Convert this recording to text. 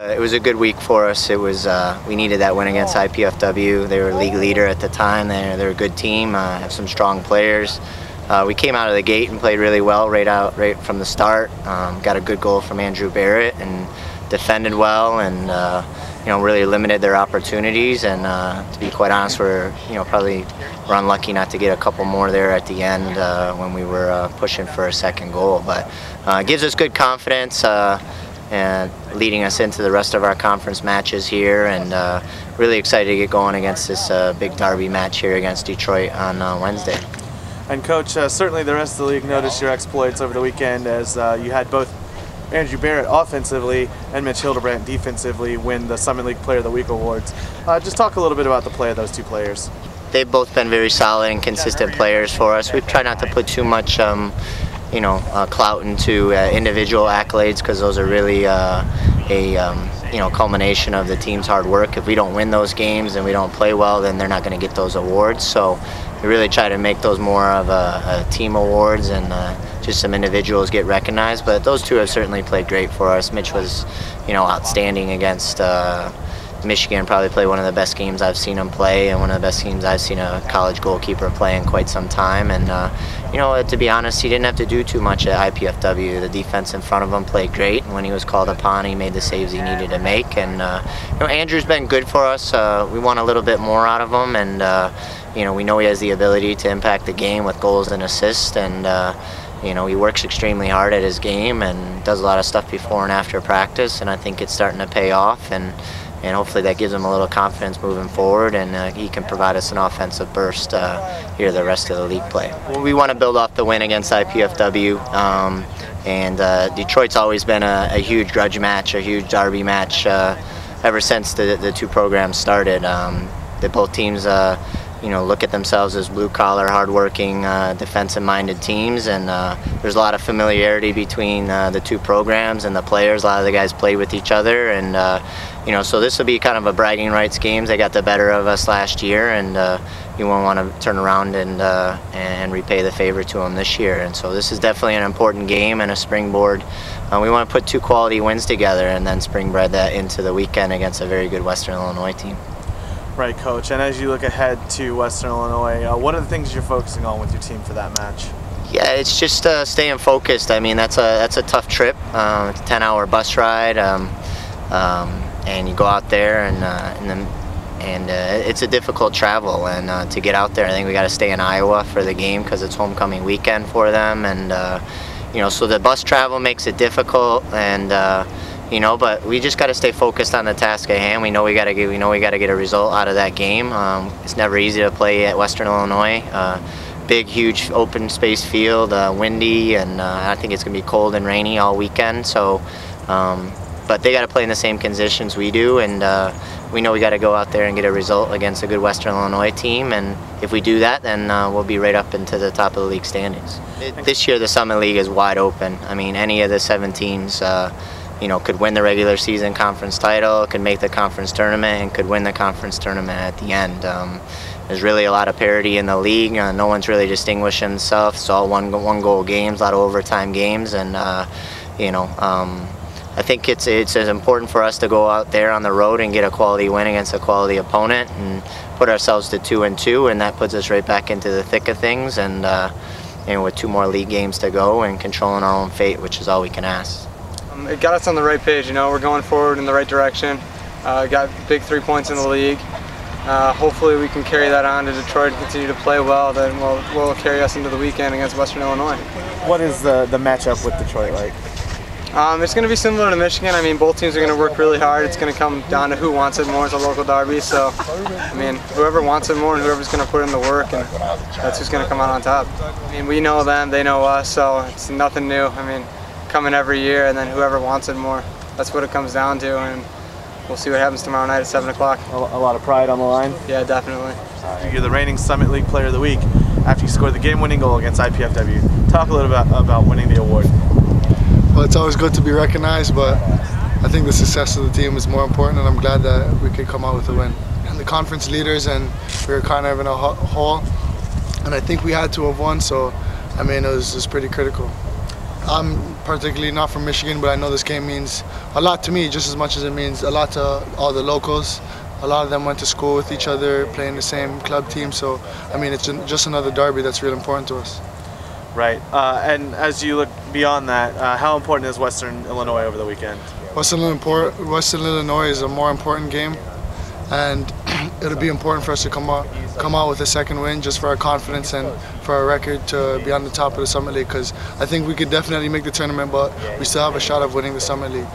It was a good week for us. It was we needed that win against IPFW. They were league leader at the time. They're a good team. Have some strong players. We came out of the gate and played really well right from the start. Got a good goal from Andrew Barrett and defended well, and really limited their opportunities. And to be quite honest, we're probably unlucky not to get a couple more there at the end when we were pushing for a second goal. But it gives us good confidence. And leading us into the rest of our conference matches here, and really excited to get going against this big derby match here against Detroit on Wednesday. And Coach, certainly the rest of the league noticed your exploits over the weekend as you had both Andrew Barrett offensively and Mitch Hildebrandt defensively win the Summit League Player of the Week awards. Just talk a little bit about the play of those two players. They've both been very solid and consistent players for us. We've tried not to put too much clout into individual accolades, because those are really a culmination of the team's hard work. If we don't win those games and we don't play well, then they're not going to get those awards. So we really try to make those more of a team awards, and just some individuals get recognized. But those two have certainly played great for us. Mitch was outstanding against Michigan. Probably played one of the best games I've seen him play, and one of the best games I've seen a college goalkeeper play in quite some time. And to be honest, he didn't have to do too much at IPFW. The defense in front of him played great, and when he was called upon, he made the saves he needed to make. And Andrew's been good for us. We want a little bit more out of him, and we know he has the ability to impact the game with goals and assists. And he works extremely hard at his game and does a lot of stuff before and after practice, and I think it's starting to pay off. And hopefully that gives him a little confidence moving forward, and he can provide us an offensive burst here the rest of the league play. Well, we want to build off the win against IPFW, and Detroit's always been a huge grudge match, a huge derby match ever since the two programs started. Both teams look at themselves as blue-collar, hard-working, defensive-minded teams, and there's a lot of familiarity between the two programs and the players. A lot of the guys played with each other, and so this will be kind of a bragging rights game. They got the better of us last year, and you won't want to turn around and repay the favor to them this year. And so this is definitely an important game and a springboard. We want to put two quality wins together and then springboard that into the weekend against a very good Western Illinois team. Right, Coach. And as you look ahead to Western Illinois, what are the things you're focusing on with your team for that match? Yeah, it's just staying focused. I mean, that's a tough trip. It's a 10-hour bus ride, and you go out there, and it's a difficult travel. And to get out there, I think we got to stay in Iowa for the game because it's homecoming weekend for them. And so the bus travel makes it difficult, and but we just got to stay focused on the task at hand. We know we got to get a result out of that game. It's never easy to play at Western Illinois. Big, huge, open space field, windy, and I think it's going to be cold and rainy all weekend. So, but they got to play in the same conditions we do, and we know we got to go out there and get a result against a good Western Illinois team. And if we do that, then we'll be right up into the top of the league standings. This year, the Summit League is wide open. I mean, any of the 7 teams. Could win the regular season conference title, could make the conference tournament, and could win the conference tournament at the end. There's really a lot of parity in the league. No one's really distinguishing themselves. It's all one-goal games, a lot of overtime games, and I think it's as important for us to go out there on the road and get a quality win against a quality opponent and put ourselves to 2-2, and that puts us right back into the thick of things. And with 2 more league games to go and controlling our own fate, which is all we can ask. It got us on the right page, we're going forward in the right direction. Got big 3 points in the league. Hopefully we can carry that on to Detroit and continue to play well. Then we'll carry us into the weekend against Western Illinois. What is the matchup with Detroit like? It's going to be similar to Michigan. I mean, both teams are going to work really hard. It's going to come down to who wants it more. It's a local derby, so I mean, whoever wants it more and whoever's going to put in the work, and that's who's going to come out on top. I mean, we know them, they know us, so it's nothing new. I mean, coming every year, and then whoever wants it more. That's what it comes down to, and we'll see what happens tomorrow night at 7 o'clock. A lot of pride on the line? Yeah, definitely. You're the reigning Summit League Player of the Week after you scored the game-winning goal against IPFW. Talk a little bit about winning the award. Well, it's always good to be recognized, but I think the success of the team is more important, and I'm glad that we could come out with a win. And the conference leaders, and we were kind of in a hole, and I think we had to have won, so I mean, it was pretty critical. I'm particularly not from Michigan, but I know this game means a lot to me, just as much as it means a lot to all the locals. A lot of them went to school with each other, playing the same club team. So, I mean, it's just another derby that's real important to us. Right. And as you look beyond that, how important is Western Illinois over the weekend? Western Illinois is a more important game, and it'll be important for us to come out with a second win, just for our confidence and for our record to be on the top of the Summit League, because I think we could definitely make the tournament, but we still have a shot of winning the Summit League.